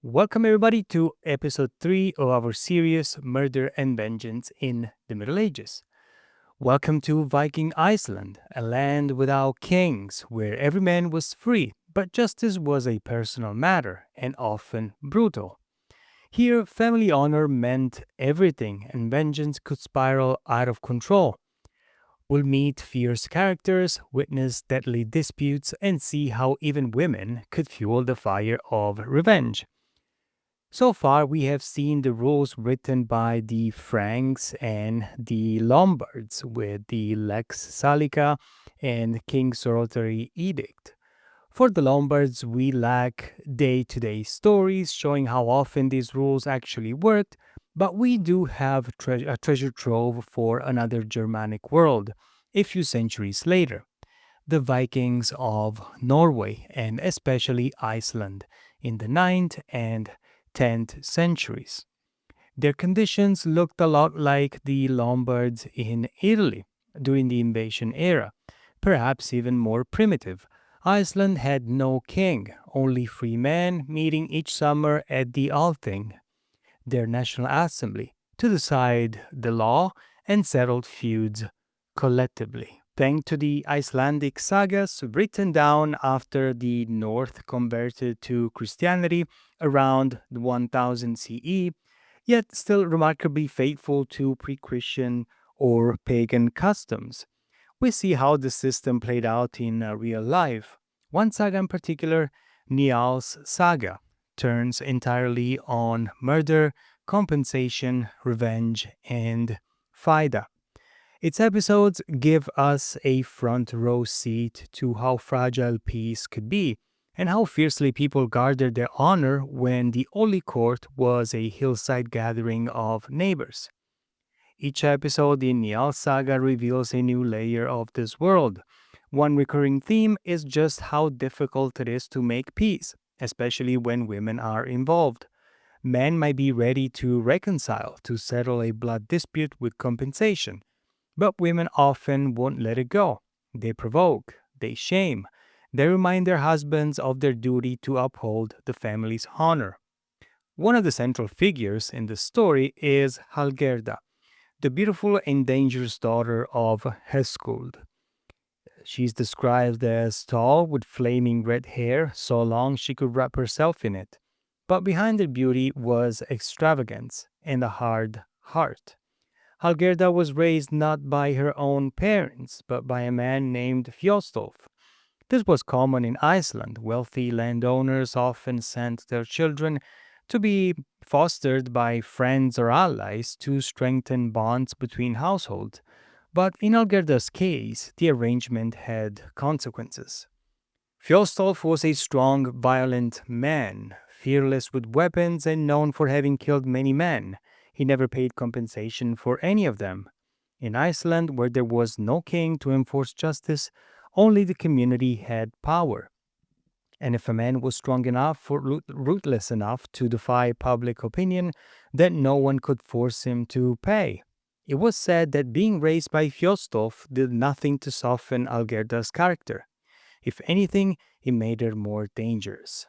Welcome, everybody, to episode 3 of our series Murder and Vengeance in the Middle Ages. Welcome to Viking Iceland, a land without kings, where every man was free, but justice was a personal matter and often brutal. Here, family honor meant everything, and vengeance could spiral out of control. We'll meet fierce characters, witness deadly disputes, and see how even women could fuel the fire of revenge. So far, we have seen the rules written by the Franks and the Lombards with the Lex Salica and King's Rotary Edict. For the Lombards, we lack day to day stories showing how often these rules actually worked, but we do have a treasure trove for another Germanic world a few centuries later, the Vikings of Norway and especially Iceland in the ninth and 10th centuries. Their conditions looked a lot like the Lombards in Italy during the invasion era, perhaps even more primitive. Iceland had no king, only free men meeting each summer at the Althing, their national assembly, to decide the law and settled feuds collectively. Thanks to the Icelandic sagas written down after the North converted to Christianity around 1000 CE, yet still remarkably faithful to pre Christian or pagan customs. We see how the system played out in real life. One saga in particular, Njáls Saga, turns entirely on murder, compensation, revenge, and faida. Its episodes give us a front row seat to how fragile peace could be and how fiercely people guarded their honor when the only court was a hillside gathering of neighbors. Each episode in Njáls Saga reveals a new layer of this world. One recurring theme is just how difficult it is to make peace, especially when women are involved. Men might be ready to reconcile, to settle a blood dispute with compensation, but women often won't let it go. They provoke, they shame, they remind their husbands of their duty to uphold the family's honor. One of the central figures in the story is Halgerda, the beautiful and dangerous daughter of Heskuld. She's described as tall with flaming red hair, so long she could wrap herself in it. But behind her beauty was extravagance and a hard heart. Halgerda was raised not by her own parents, but by a man named Fjostolf. This was common in Iceland. Wealthy landowners often sent their children to be fostered by friends or allies to strengthen bonds between households. But in Halgerda's case, the arrangement had consequences. Fjostolf was a strong, violent man, fearless with weapons and known for having killed many men. He never paid compensation for any of them. In Iceland, where there was no king to enforce justice, only the community had power. And if a man was strong enough or ruthless enough to defy public opinion, then no one could force him to pay. It was said that being raised by Fjostolf did nothing to soften Algerda's character. If anything, it made her more dangerous.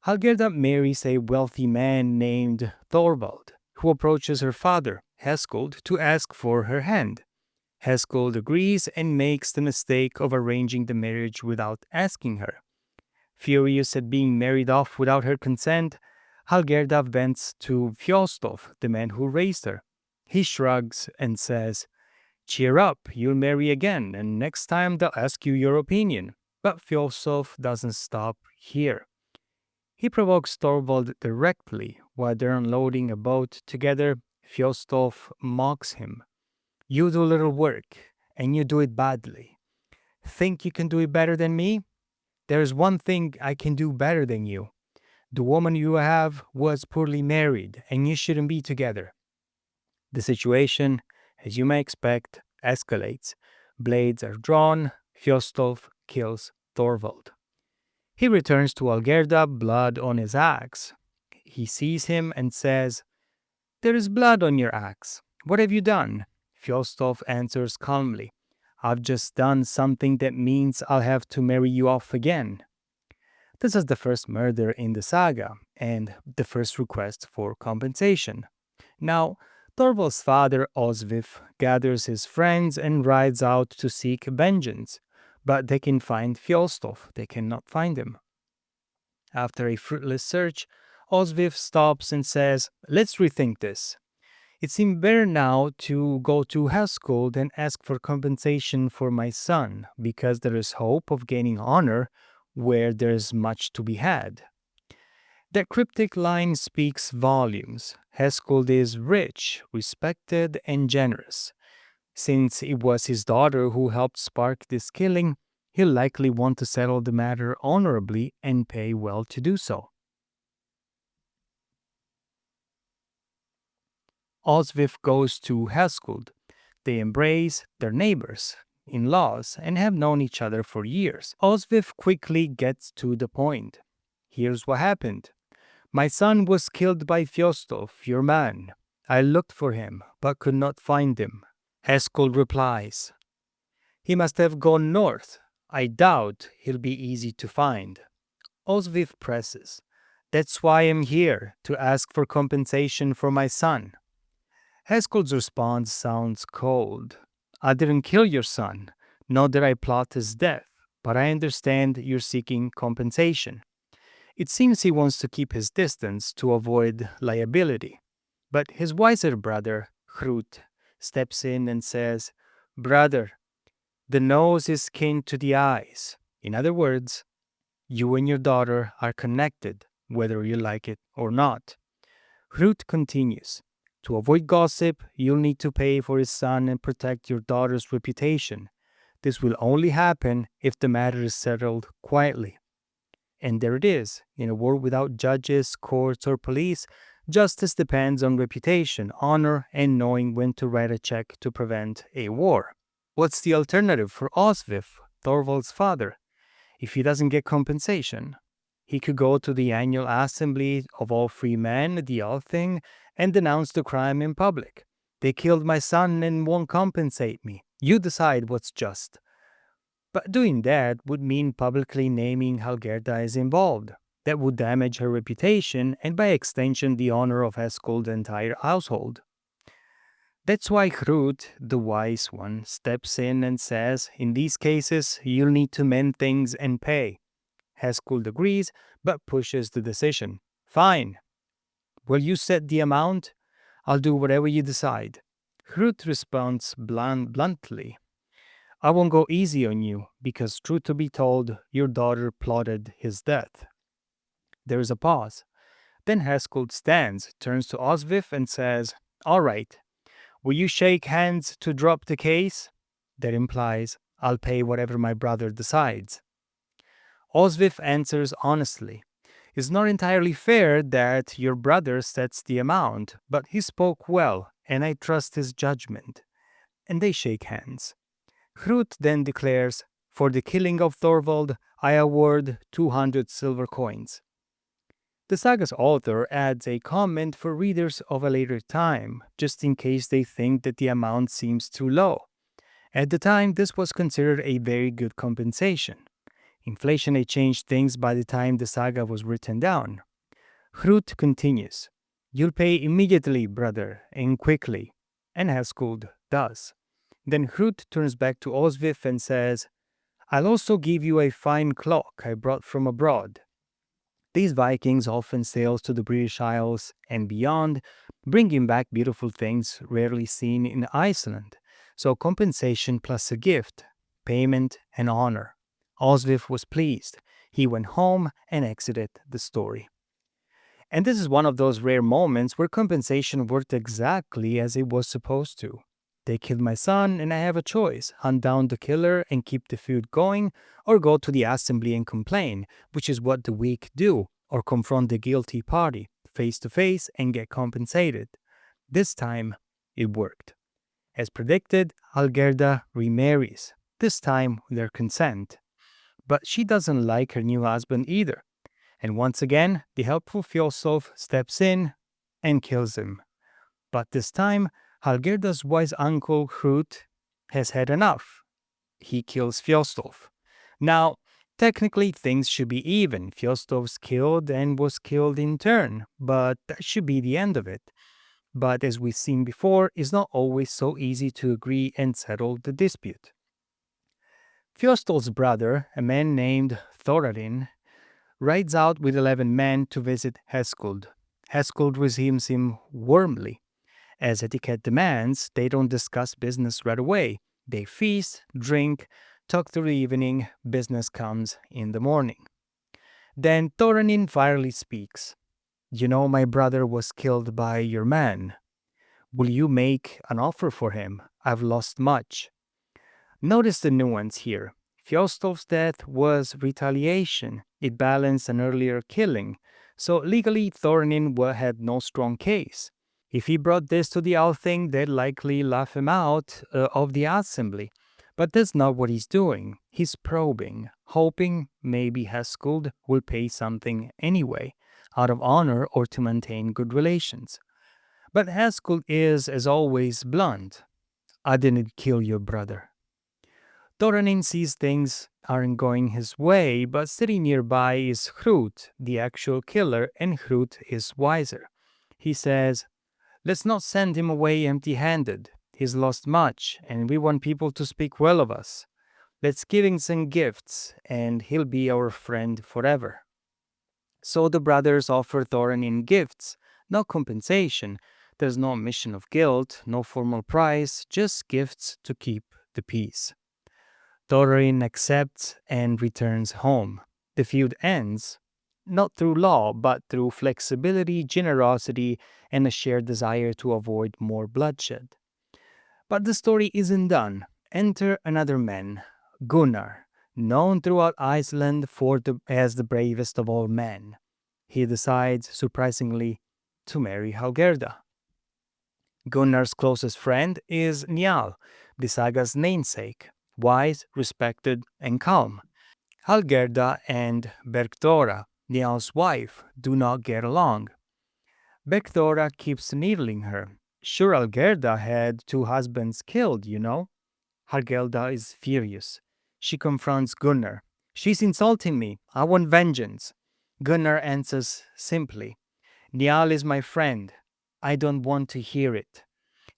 Halgerda marries a wealthy man named Thorvald, who approaches her father, Heskuld, to ask for her hand. Heskuld agrees and makes the mistake of arranging the marriage without asking her. Furious at being married off without her consent, Halgerda vents to Fjostolf, the man who raised her. He shrugs and says, "Cheer up, you'll marry again, and next time they'll ask you your opinion." But Fjostolf doesn't stop here. He provokes Thorvald directly. While they're unloading a boat together, Fjostolf mocks him. "You do little work, and you do it badly. Think you can do it better than me? There's one thing I can do better than you. The woman you have was poorly married, and you shouldn't be together." The situation, as you may expect, escalates. Blades are drawn. Fjostolf kills Thorvald. He returns to Algerda, blood on his axe. He sees him and says, "There is blood on your axe. What have you done?" Fjostolf answers calmly, "I've just done something that means I'll have to marry you off again." This is the first murder in the saga and the first request for compensation. Now, Thorvald's father Osvif gathers his friends and rides out to seek vengeance, but they can find Fjolstolf, they cannot find him. After a fruitless search, Osvif stops and says, "Let's rethink this. It seems better now to go to Haskold and ask for compensation for my son, because there is hope of gaining honor where there is much to be had." That cryptic line speaks volumes. Haskold is rich, respected, and generous. Since it was his daughter who helped spark this killing, he'll likely want to settle the matter honorably and pay well to do so. Osvif goes to Haskold. They embrace their neighbors, in-laws, and have known each other for years. Osvif quickly gets to the point. "Here's what happened. My son was killed by Fjostolf, your man. I looked for him, but could not find him." Haskold replies, "He must have gone north. I doubt he'll be easy to find." Osvif presses, "That's why I'm here, to ask for compensation for my son." Haskold's response sounds cold. "I didn't kill your son, nor did I plot his death, but I understand you're seeking compensation." It seems he wants to keep his distance to avoid liability. But his wiser brother, Hrut, steps in and says, "Brother, the nose is kin to the eyes. In other words, you and your daughter are connected, whether you like it or not." Hrut continues, "To avoid gossip, you'll need to pay for his son and protect your daughter's reputation. This will only happen if the matter is settled quietly." And there it is. In a world without judges, courts, or police, justice depends on reputation, honor, and knowing when to write a check to prevent a war. What's the alternative for Osvif, Thorvald's father, if he doesn't get compensation? He could go to the annual assembly of all free men, the Althing, and denounce the crime in public. "They killed my son and won't compensate me. You decide what's just." But doing that would mean publicly naming Halgerda as involved. That would damage her reputation and by extension the honor of Haskold's entire household. That's why Hrut, the wise one, steps in and says, "In these cases, you'll need to mend things and pay." Haskold agrees, but pushes the decision. "Fine. Will you set the amount? I'll do whatever you decide." Hrut responds bluntly, "I won't go easy on you, because truth to be told, your daughter plotted his death." There is a pause. Then Haskold stands, turns to Osvif and says, "All right, will you shake hands to drop the case?" That implies, "I'll pay whatever my brother decides." Osvif answers honestly, "It's not entirely fair that your brother sets the amount, but he spoke well, and I trust his judgment." And they shake hands. Hrut then declares, "For the killing of Thorvald, I award 200 silver coins." The saga's author adds a comment for readers of a later time, just in case they think that the amount seems too low. At the time, this was considered a very good compensation. Inflation had changed things by the time the saga was written down. Hrut continues, "You'll pay immediately, brother, and quickly." And Haskold does. Then Hrut turns back to Osvif and says, "I'll also give you a fine cloak I brought from abroad." These Vikings often sailed to the British Isles and beyond, bringing back beautiful things rarely seen in Iceland. So compensation plus a gift, payment, and honor. Osvif was pleased. He went home and exited the story. And this is one of those rare moments where compensation worked exactly as it was supposed to. They killed my son, and I have a choice: hunt down the killer and keep the feud going, or go to the assembly and complain, which is what the weak do, or confront the guilty party face to face and get compensated. This time, it worked. As predicted, Halgerda remarries, this time with their consent. But she doesn't like her new husband either. And once again, the helpful Fjolstolf steps in and kills him. But this time, Halgerda's wise uncle Hrut has had enough. He kills Fjolstolf. Now, Technically, things should be even. Fjostov's killed and was killed in turn, but that should be the end of it. But as we've seen before, it's not always so easy to agree and settle the dispute. Fjostol's brother, a man named Thorarin, rides out with 11 men to visit Heskuld. Heskuld receives him warmly. As etiquette demands, they don't discuss business right away. They feast, drink, talk through the evening, business comes in the morning. Then Thorarin finally speaks. You know, my brother was killed by your man. Will you make an offer for him? I've lost much. Notice the nuance here. Fjostolf's death was retaliation. It balanced an earlier killing. So legally, Thorarin had no strong case. If he brought this to the Althing, they'd likely laugh him out of the assembly. But that's not what he's doing. He's probing, hoping maybe Heskuld will pay something anyway, out of honor or to maintain good relations. But Heskuld is, as always, blunt. I didn't kill your brother. Thoranin sees things aren't going his way, but sitting nearby is Hrut, the actual killer, and Hrut is wiser. He says, let's not send him away empty-handed. He's lost much, and we want people to speak well of us. Let's give him some gifts, and he'll be our friend forever. So the brothers offer Thoranin gifts, no compensation. There's no mission of guilt, no formal price, just gifts to keep the peace. Thorarin accepts and returns home. The feud ends, not through law, but through flexibility, generosity, and a shared desire to avoid more bloodshed. But the story isn't done. Enter another man, Gunnar, known throughout Iceland as the bravest of all men. He decides, surprisingly, to marry Halgerda. Gunnar's closest friend is Njál, the saga's namesake, wise, respected, and calm. Halgerda and Bergthora, Njál's wife, do not get along. Bergthora keeps needling her. Sure, Halgerda had 2 husbands killed, you know. Halgerda is furious. She confronts Gunnar. She's insulting me. I want vengeance. Gunnar answers simply, Njál is my friend. I don't want to hear it.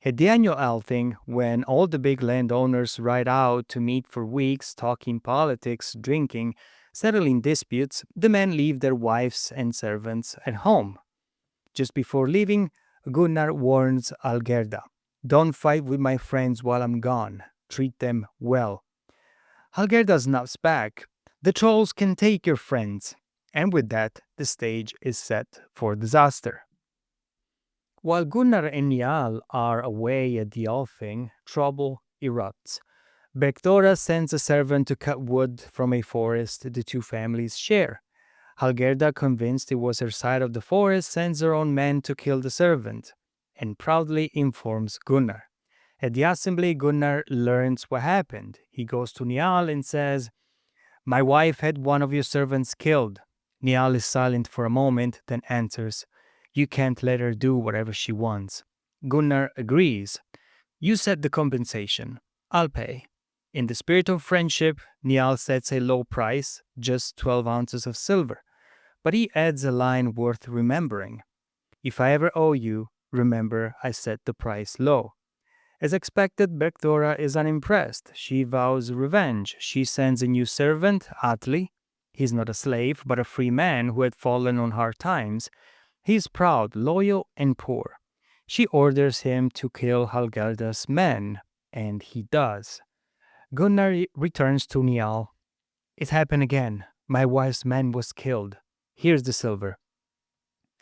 At the annual Althing, when all the big landowners ride out to meet for weeks, talking politics, drinking, settling disputes, the men leave their wives and servants at home. Just before leaving, Gunnar warns Algerda, don't fight with my friends while I'm gone. Treat them well. Algerda snaps back, the trolls can take your friends. And with that, the stage is set for disaster. While Gunnar and Njál are away at the Althing, trouble erupts. Bergthora sends a servant to cut wood from a forest the 2 families share. Halgerda, convinced it was her side of the forest, sends her own men to kill the servant, and proudly informs Gunnar. At the assembly, Gunnar learns what happened. He goes to Njál and says, my wife had one of your servants killed. Njál is silent for a moment, then answers, you can't let her do whatever she wants. Gunnar agrees. You set the compensation. I'll pay. In the spirit of friendship, Njál sets a low price, just 12 ounces of silver. But he adds a line worth remembering. If I ever owe you, remember I set the price low. As expected, Bergthora is unimpressed. She vows revenge. She sends a new servant, Atli. He's not a slave, but a free man who had fallen on hard times. He's proud, loyal, and poor. She orders him to kill Halgerda's men, and he does. Gunnar returns to Njál. It happened again. My wife's man was killed. Here's the silver.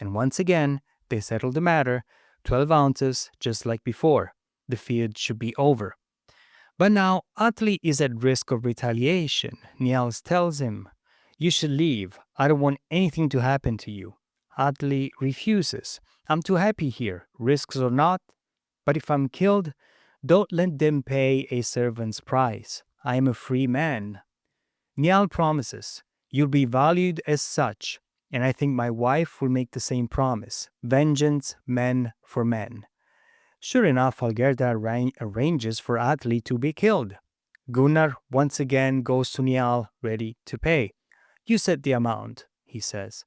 And once again, they settle the matter, 12 ounces, just like before. The feud should be over. But now Atli is at risk of retaliation. Njál tells him, you should leave. I don't want anything to happen to you. Atli refuses. I'm too happy here, risks or not. But if I'm killed, don't let them pay a servant's price. I am a free man. Njál promises, you'll be valued as such, and I think my wife will make the same promise. Vengeance, men for men. Sure enough, Halgerda arranges for Atli to be killed. Gunnar once again goes to Njál ready to pay. You set the amount, he says.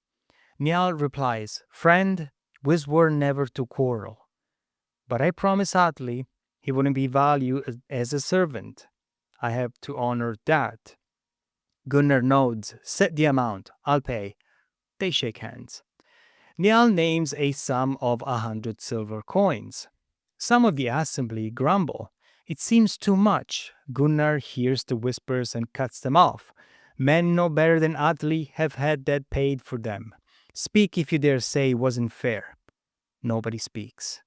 Njál replies, Friend, we swore never to quarrel. But I promised Atli he wouldn't be valued as a servant. I have to honor that. Gunnar nods, set the amount, I'll pay. They shake hands. Njál names a sum of 100 silver coins. Some of the assembly grumble. It seems too much. Gunnar hears the whispers and cuts them off. Men no better than Atli have had that paid for them. Speak if you dare say it wasn't fair. Nobody speaks.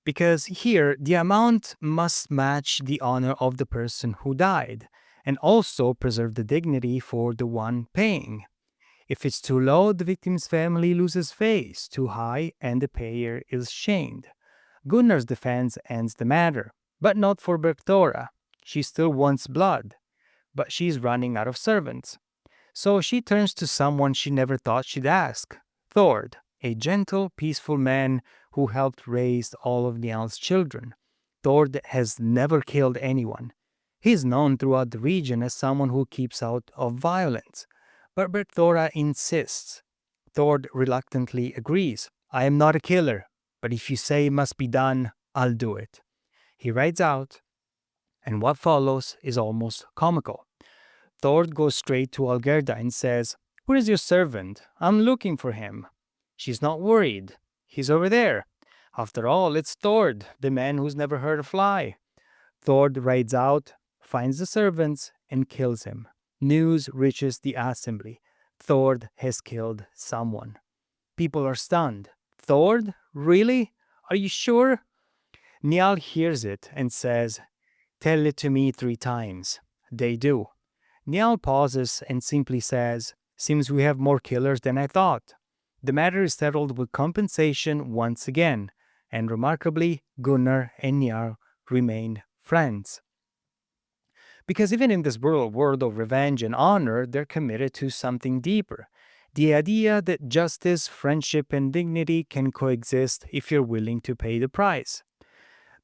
Because here, the amount must match the honor of the person who died, and also preserve the dignity for the one paying. If it's too low, the victim's family loses face. Too high, and the payer is shamed. Gunnar's defense ends the matter, but not for Bergthora. She still wants blood, but she's running out of servants. So she turns to someone she never thought she'd ask, Thord, a gentle, peaceful man who helped raise all of Njál's children. Thord has never killed anyone. He's known throughout the region as someone who keeps out of violence. But Bergthora insists. Thord reluctantly agrees. I am not a killer, but if you say it must be done, I'll do it. He rides out, and what follows is almost comical. Thord goes straight to Halgerda and says, Where is your servant? I'm looking for him. She's not worried. He's over there. After all, it's Thord, the man who's never heard a fly. Thord rides out, finds the servants, and kills him. News reaches the assembly. Thord has killed someone. People are stunned. Thord? Really? Are you sure? Njál hears it and says, Tell it to me 3 times. They do. Njál pauses and simply says, Seems we have more killers than I thought. The matter is settled with compensation once again, and remarkably, Gunnar and Njál remain friends. Because even in this world of revenge and honor, they're committed to something deeper. The idea that justice, friendship, and dignity can coexist if you're willing to pay the price.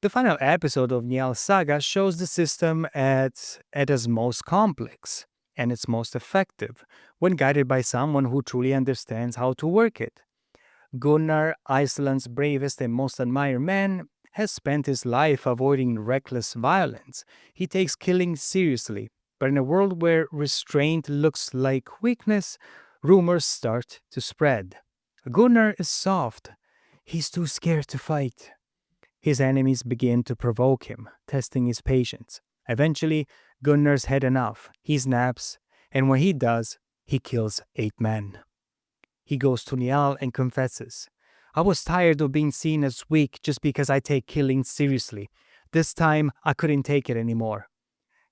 The final episode of Njáls Saga shows the system at its most complex and its most effective when guided by someone who truly understands how to work it. Gunnar, Iceland's bravest and most admired man, has spent his life avoiding reckless violence. He takes killing seriously, but in a world where restraint looks like weakness, rumors start to spread. Gunnar is soft. He's too scared to fight. His enemies begin to provoke him, testing his patience. Eventually, Gunnar's had enough. He snaps, and when he does, he kills 8 men. He goes to Njál and confesses, I was tired of being seen as weak just because I take killing seriously. This time, I couldn't take it anymore.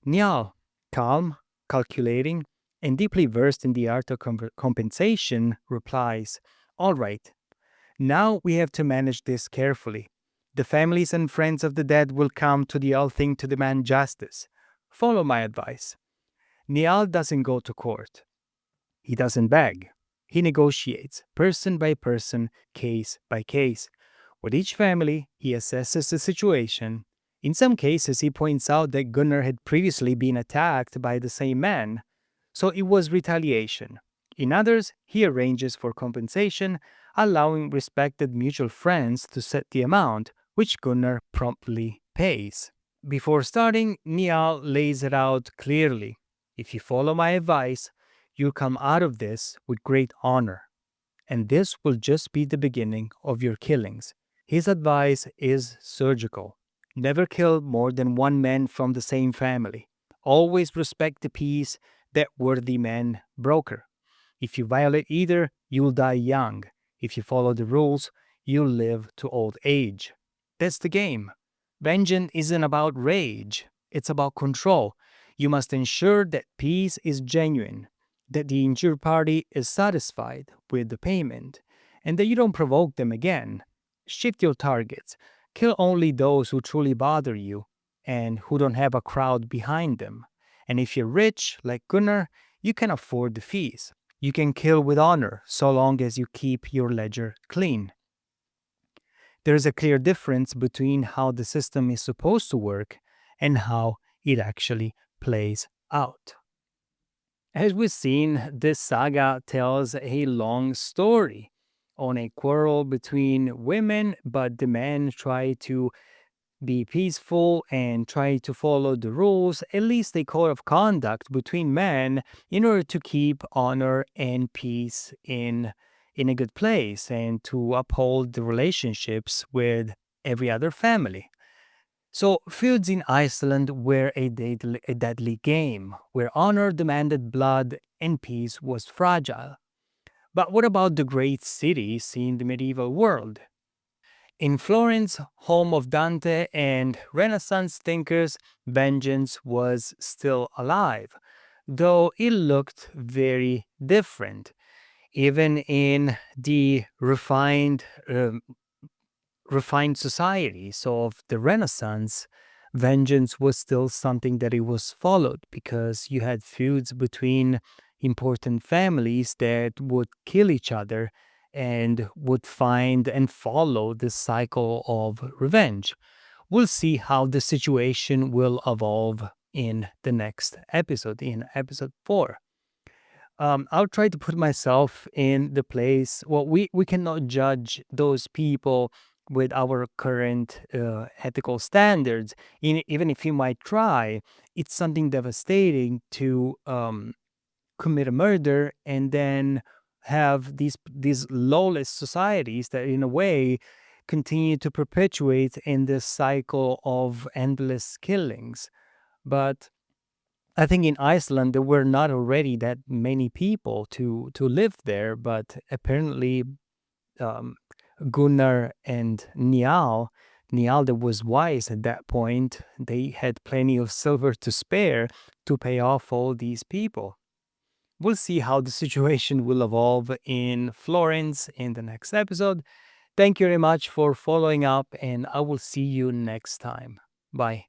Njál, calm, calculating, and deeply versed in the art of compensation, replies, All right, now we have to manage this carefully. The families and friends of the dead will come to the Althing to demand justice. Follow my advice. Njál doesn't go to court. He doesn't beg. He negotiates, person by person, case by case. With each family, he assesses the situation. In some cases, he points out that Gunnar had previously been attacked by the same man, so it was retaliation. In others, he arranges for compensation, allowing respected mutual friends to set the amount, which Gunnar promptly pays. Before starting, Njál lays it out clearly. If you follow my advice, you'll come out of this with great honor. And this will just be the beginning of your killings. His advice is surgical. Never kill more than 1 man from the same family. Always respect the peace that worthy man broker. If you violate either, you'll die young. If you follow the rules, you'll live to old age. That's the game. Vengeance isn't about rage. It's about control. You must ensure that peace is genuine, that the injured party is satisfied with the payment, and that you don't provoke them again. Shift your targets. Kill only those who truly bother you and who don't have a crowd behind them. And if you're rich, like Gunnar, you can afford the fees. You can kill with honor so long as you keep your ledger clean. There is a clear difference between how the system is supposed to work and how it actually plays out. As we've seen, this saga tells a long story on a quarrel between women, but the men try to be peaceful and try to follow the rules, at least a code of conduct between men, in order to keep honor and peace in a good place and to uphold the relationships with every other family. So, feuds in Iceland were a deadly game, where honor demanded blood and peace was fragile. But what about the great cities in the medieval world? In Florence, home of Dante and Renaissance thinkers, vengeance was still alive, though it looked very different. Even in the refined societies of the Renaissance, vengeance was still something that it was followed because you had feuds between important families that would kill each other and would find and follow this cycle of revenge. We'll see how the situation will evolve in the next episode, in episode 4. I'll try to put myself in the place. Well, we cannot judge those people with our current ethical standards. Even if you might try, it's something devastating to commit a murder and then have these lawless societies that, in a way, continue to perpetuate in this cycle of endless killings. But I think in Iceland there were not already that many people to live there, but apparently um, Gunnar and Njal that was wise at that point. They had plenty of silver to spare to pay off all these people. We'll see how the situation will evolve in Florence in the next episode. Thank you very much for following up, and I will see you next time. Bye.